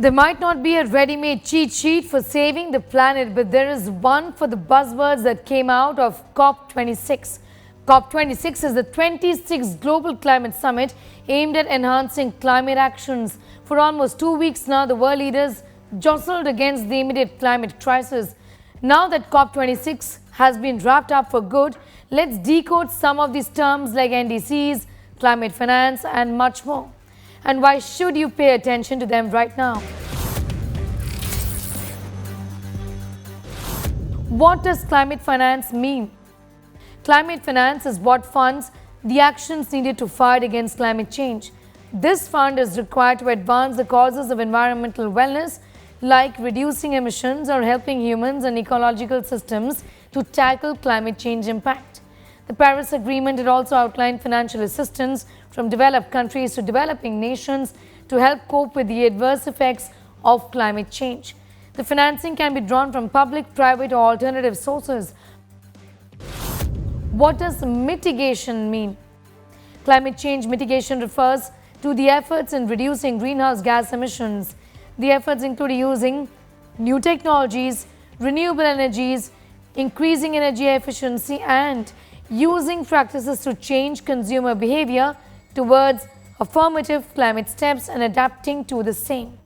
There might not be a ready-made cheat sheet for saving the planet, but there is one for the buzzwords that came out of COP26. COP26 is the 26th Global Climate Summit aimed at enhancing climate actions. For almost 2 weeks now, the world leaders jostled against the immediate climate crisis. Now that COP26 has been wrapped up for good, let's decode some of these terms like NDCs, climate finance, and much more. And why should you pay attention to them right now? What does climate finance mean? Climate finance is what funds the actions needed to fight against climate change. This fund is required to advance the causes of environmental wellness, like reducing emissions or helping humans and ecological systems to tackle climate change impact. The Paris Agreement had also outlined financial assistance from developed countries to developing nations to help cope with the adverse effects of climate change. The financing can be drawn from public, private, or alternative sources. What does mitigation mean? Climate change mitigation refers to the efforts in reducing greenhouse gas emissions. The efforts include using new technologies, renewable energies, increasing energy efficiency, and using practices to change consumer behavior towards affirmative climate steps and adapting to the same.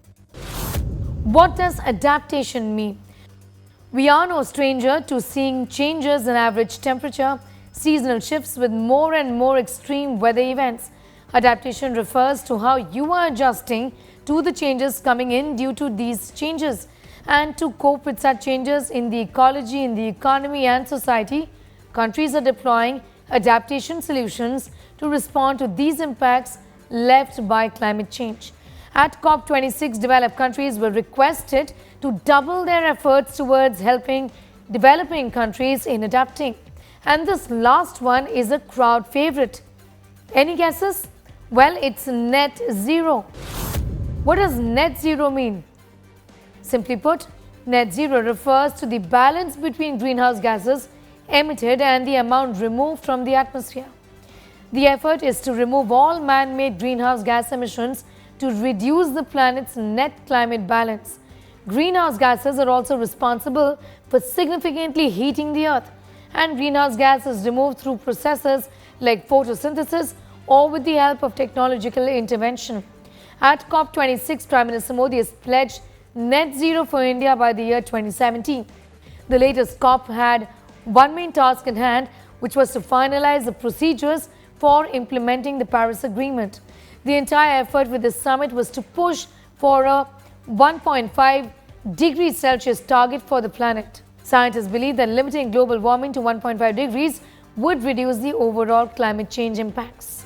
What does adaptation mean? We are no stranger to seeing changes in average temperature, seasonal shifts with more and more extreme weather events. Adaptation refers to how you are adjusting to the changes coming in due to these changes. And to cope with such changes in the ecology, in the economy and society, countries are deploying adaptation solutions to respond to these impacts left by climate change. At COP26, developed countries were requested to double their efforts towards helping developing countries in adapting. And this last one is a crowd favorite. Any guesses? Well, it's net zero. What does net zero mean? Simply put, net zero refers to the balance between greenhouse gases emitted and the amount removed from the atmosphere. The effort is to remove all man-made greenhouse gas emissions to reduce the planet's net climate balance. Greenhouse gases are also responsible for significantly heating the earth, and greenhouse gas is removed through processes like photosynthesis or with the help of technological intervention. At COP26, Prime Minister Modi has pledged net zero for India by the year 2017. The latest COP had one main task in hand, which was to finalize the procedures for implementing the Paris Agreement. The entire effort with this summit was to push for a 1.5 degrees Celsius target for the planet. Scientists believe that limiting global warming to 1.5 degrees would reduce the overall climate change impacts.